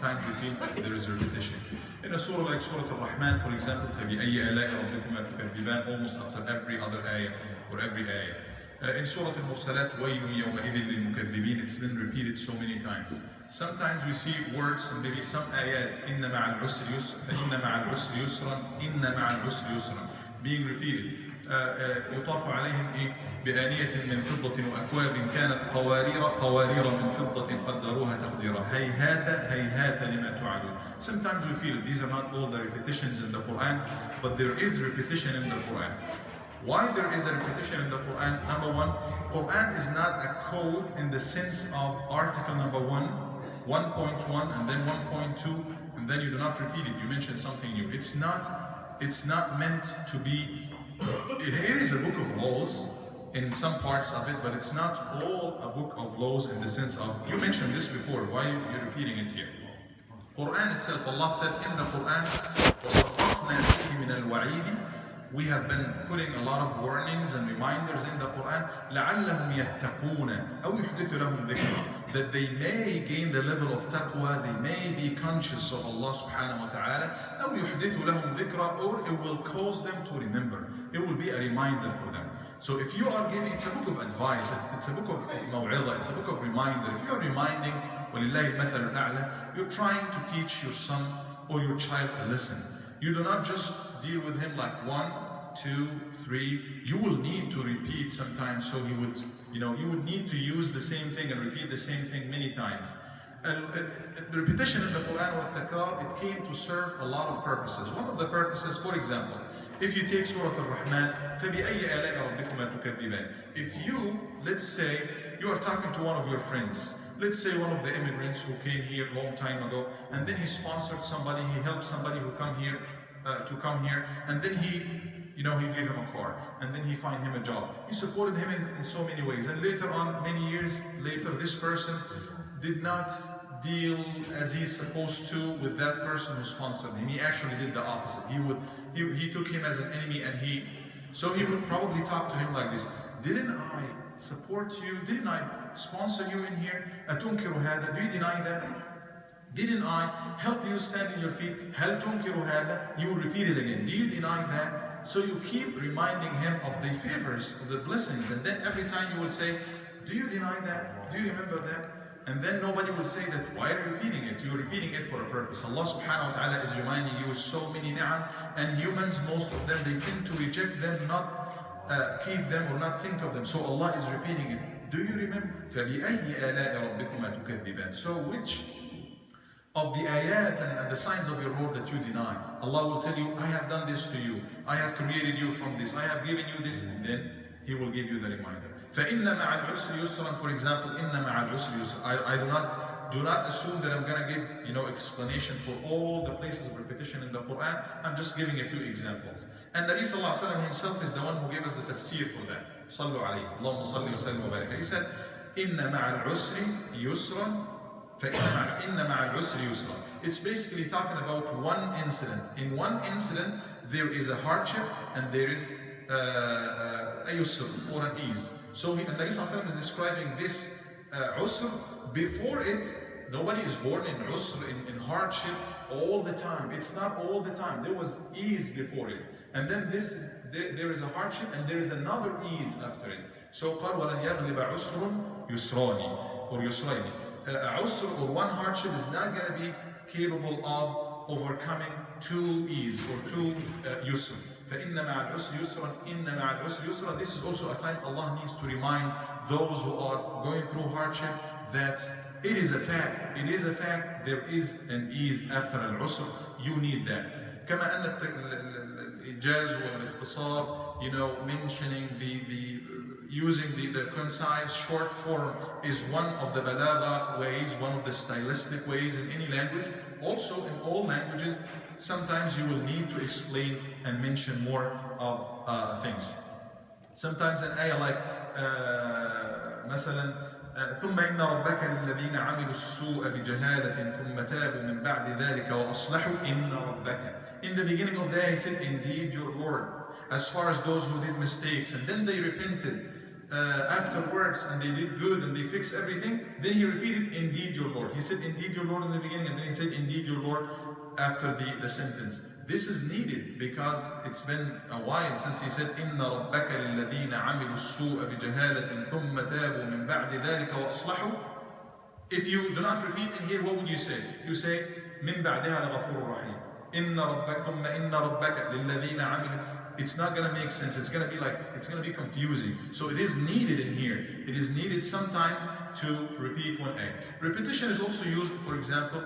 Sometimes we feel that there is a repetition. In a surah like Surah Al-Rahman, for example, فَبِأَيِّ آلَاءِ رَبِّكُمَا تُكَذِّبَانِ, almost after every other ayah or every ayah. In Surah Al-Mursalat, وَيْلٌ يَوْمَئِذٍ لِلْمُكَذِّبِينَ, it's been repeated so many times. Sometimes we see words and maybe some ayat, إِنَّ مَعَ الْعُسْرِ يُسْرًا, فَإِنَّ مَعَ الْعُسْرِ يُسْرًا, إِنَّ مَعَ الْعُسْرِ يُسْرًا, being repeated. يطاف عليهم بآنية من فضة وأكواب كانت قوارير من فضة قدروها تقديرا هيهات هيهات لما توعدون. Sometimes we feel these are not all the repetitions in the Quran, but there is repetition in the Quran. Why there is a repetition in the Quran? Number one, Quran is not a code in the sense of article number 1, 1.1, and then 1.2, and then you do not repeat it, you mention something new. It's not meant to be. It is a book of laws in some parts of it, but it's not all a book of laws in the sense of, you mentioned this before, why are you repeating it here? Quran itself, Allah said in the Quran, وَصَفَّحْنَا فِيهِ مِنَ الْوَعِيدِ, we have been putting a lot of warnings and reminders in the Quran, لَعَلَّهُمْ يَتَّقُونَ أَوْ يُحْدِثُ لَهُمْ ذِكْرًا, that they may gain the level of taqwa, they may be conscious of Allah subhanahu wa ta'ala, أَوْ يُحْدِثُ لَهُمْ ذِكْرًا, or it will cause them to remember. It will be a reminder for them. So if you are giving, it's a book of advice, it's a book of maw'idha, it's a book of reminder. If you are reminding, وَلِلَّهِ الْمَثَلُ الْأَعْلَى, you're trying to teach your son or your child a lesson. You do not just deal with him like 1, 2, 3. You will need to repeat sometimes, so he would, you would need to use the same thing and repeat the same thing many times. The repetition in the Quran or التكرار, it came to serve a lot of purposes. One of the purposes, for example, if you take Surah Al-Rahman, فَبِأَيِّ آلَاءِ رَبِّكُمَا تُكَذِّبَانِ. If you, let's say, you are talking to one of your friends, let's say one of the immigrants who came here a long time ago, and then he sponsored somebody, he helped somebody who come here, and then he gave him a car, and then he find him a job. He supported him in so many ways, and later on, many years later, this person did not deal as he's supposed to with that person who sponsored him. He actually did the opposite. He took him as an enemy, and he would probably talk to him like this: didn't I support you? Didn't I sponsor you in here? أتنكر هذا? Do you deny that? Didn't I help you stand on your feet? هل تنكر هذا? You will repeat it again. Do you deny that? So you keep reminding him of the favors, of the blessings, and then every time you will say, do you deny that? Do you remember that? And then nobody will say that, why are you repeating it? You're repeating it for a purpose. Allah subhanahu wa ta'ala is reminding you so many ni'am, and humans, most of them, they tend to reject them, not keep them or not think of them. So Allah is repeating it. Do you remember? فَبِأَيِّ آلَاءِ رَبِّكُمَا تُكَذِّبَانِ. So which of the ayat and the signs of your Lord that you deny? Allah will tell you, I have done this to you. I have created you from this. I have given you this. And then He will give you the reminder. فَإِنَّ مَعَ الْعُسْرِ يُسْرًا, for example, إِنَّ مَعَ الْعُسْرِ يُسْرًا. I do not assume that I'm going to give explanation for all the places of repetition in the Quran. I'm just giving a few examples. And Nabi sallallahu alaihi wasallam himself is the one who gave us the tafsir for that. صلوا عليه. اللهم صل وسلم وبارك. He said, إِنَّ مَعَ الْعُسْرِ يُسْرًا, فَإِنَّ مَعَ الْعُسْرِ يُسْرًا. It's basically talking about one incident. In one incident, there is a hardship and there is a yusr, or an ease. So Nabi sallallahu alaihi wasallam is describing this usr. Before it, nobody is born in usr, in hardship all the time. It's not all the time. There was ease before it, and then there is a hardship and there is another ease after it. So قال وَلَنْ يَغْلِبَ عُسْرٌ يُسْرَانِ, or يُسْرَيْنِ. Usr, or one hardship, is not going to be capable of overcoming two ease or two yusr. فَإِنَّ مَعَ الْعُسْرِ يُسْرًا, إِنَّ مَعَ الْعُسْرِ يُسْرًا. This is also a time Allah needs to remind those who are going through hardship that it is a fact. It is a fact. There is an ease after al-usr. You need that. كما أن الإنجاز والاختصار, mentioning using the concise short form is one of the balagha ways, one of the stylistic ways in any language. Also in all languages, sometimes you will need to explain and mention more of things. Sometimes an ayah like مثلا ثم إن ربك للذين عملوا السوء بجهالة ثم تابوا من بعد ذلك وأصلحوا إن ربك. In the beginning of the ayah he said, indeed your Lord, as far as those who did mistakes and then they repented afterwards and they did good and they fixed everything, then he repeated, indeed your Lord. He said, indeed your Lord in the beginning, and then he said, indeed your Lord after the sentence. This is needed because it's been a while since he said, إِنَّ رَبَّكَ لِلَّذِينَ عَمِلُوا السُّوءَ بِجَهَالَةٍ ثُمَّ تَابُوا مِنْ بَعْدِ ذَلِكَ وَأَصْلَحُوا. If you do not repeat in here, what would you say? You say, مِنْ بَعْدِهَا لَغَفُورٌ رَحِيمٌ. إِنَّ رَبَّكَ ثُمَّ إِنَّ رَبَّكَ لِلَّذِينَ عَمِلُوا. It's not going to make sense. It's going to be confusing. So it is needed in here. It is needed sometimes to repeat one ayah. Repetition is also used, for example,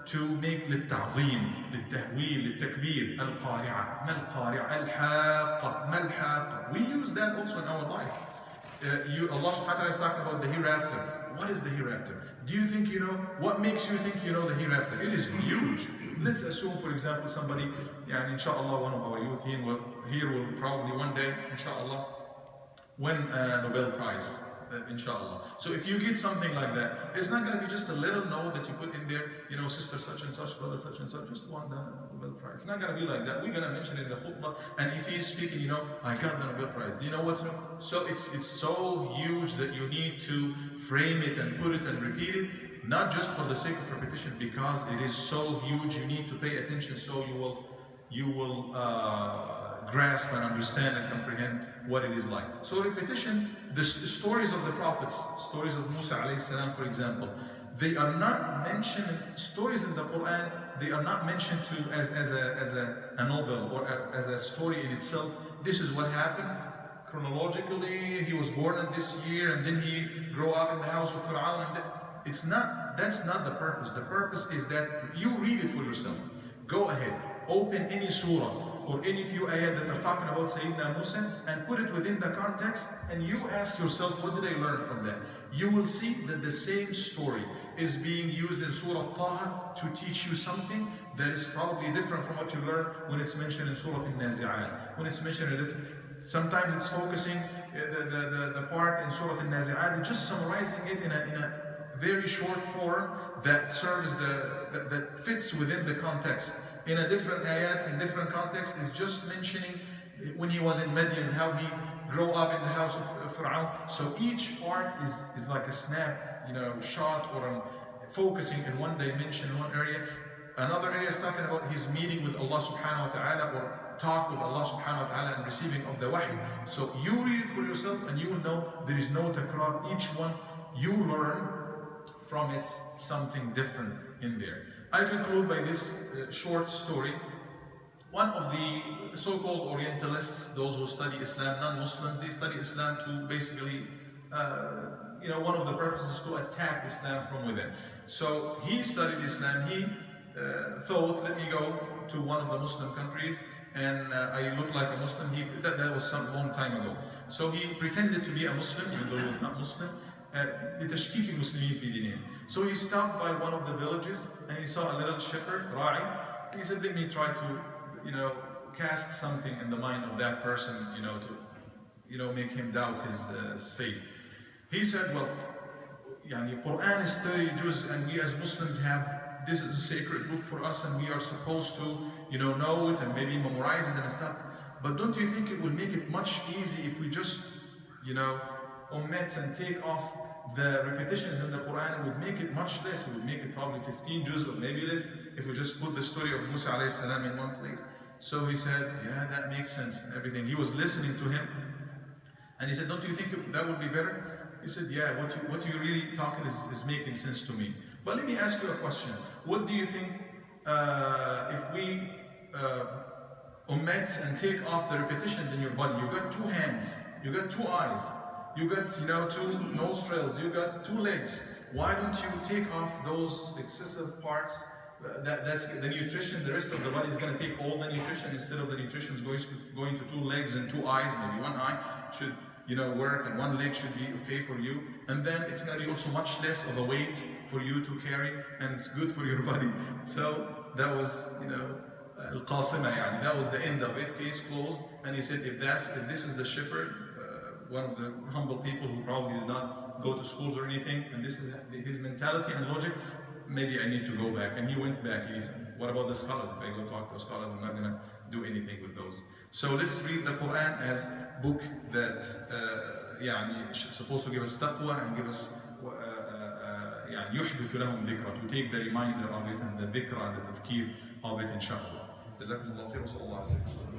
to make للتعظيم, للتهويل, للتكبير. القارعة, ما القارعة, الحاقة, ما الحاقة. We use that also in our life. Allah subhanahu wa ta'ala is talking about the hereafter. What is the hereafter? Do you think you know? What makes you think you know the hereafter? It is huge. Let's assume, for example, somebody, inshallah, one of our youth here will probably one day, inshallah, win a Nobel Prize, inshallah. So if you get something like that, it's not going to be just a little note that you put in there, sister such and such, brother such and such, just won the Nobel Prize. It's not going to be like that. We're going to mention it in the khutbah, and if he's speaking, I got the Nobel Prize. Do you know what's new? So it's so huge that you need to frame it and put it and repeat it, not just for the sake of repetition, because it is so huge. You need to pay attention so you will grasp and understand and comprehend what it is like. So repetition, the stories of the prophets, stories of Musa alayhi salam, for example, they are not mentioned, stories in the Quran, they are not mentioned as a novel or as a story in itself. This is what happened. Chronologically, he was born at this year and then he grew up in the house of Fir'aun. That's not the purpose. The purpose is that you read it for yourself. Go ahead, open any surah or any few ayat that are talking about Sayyidina Musa and put it within the context, and you ask yourself, what did I learn from that? You will see that the same story is being used in Surah Taha to teach you something that is probably different from what you learn when it's mentioned in Surah Al-Nazi'at. When it's mentioned in different, sometimes it's focusing the part in Surah Al-Nazi'at and just summarizing it in a very short form that serves that fits within the context. In a different ayat, in different context, is just mentioning when he was in Madian, how he grew up in the house of Fir'aun. So each part is like a snap, shot or focusing in one dimension, in one area. Another area is talking about his meeting with Allah subhanahu wa ta'ala or talk with Allah subhanahu wa ta'ala and receiving of the wahy. So you read it for yourself and you will know there is no takrar. Each one you learn from it something different in there. I conclude by this short story. One of the so-called Orientalists, those who study Islam, non-Muslim, they study Islam to basically, one of the purposes is to attack Islam from within. So he studied Islam. He thought, let me go to one of the Muslim countries and I look like a Muslim. That was some long time ago. So he pretended to be a Muslim, even though he was not Muslim. لتشكيك المسلمين في دينهم. So he stopped by one of the villages and he saw a little shepherd, Ra'i. He said, let me try to, cast something in the mind of that person, to, make him doubt his faith. He said, well, Quran is 30 juz and we as Muslims this is a sacred book for us and we are supposed to, know it and maybe memorize it and stuff. But don't you think it would make it much easier if we just, omit and take off the repetitions in the Quran? It would make it much less. It would make it probably 15 juz or maybe less if we just put the story of Musa alayhi salam in one place. So he said, yeah, that makes sense and everything. He was listening to him and he said, don't you think that would be better? He said, yeah, what you really talking is making sense to me. But let me ask you a question. What do you think if we omit and take off the repetitions in your body? You got 2 hands, you got 2 eyes, you got 2 nostrils, you got 2 legs. Why don't you take off those excessive parts? That's the nutrition. The rest of the body is going to take all the nutrition instead of the nutrition is going to 2 legs and 2 eyes. Maybe 1 eye should work and 1 leg should be okay for you. And then it's going to be also much less of a weight for you to carry and it's good for your body. So that was Al-Qasima, that was the end of it, case closed. And he said, if this is the shepherd, one of the humble people who probably did not go to schools or anything, and this is his mentality and logic, maybe I need to go back. And he went back. He said, what about the scholars? If I go talk to scholars, I'm not going to do anything with those. So let's read the Quran as a book that يعني supposed to give us taqwa and give us يعني يحدث لهم ذكرى, to take the reminder of it and the dhikra and the tadhkir of it, inshallah. جزاكم الله خير وصلى الله عليه وسلم.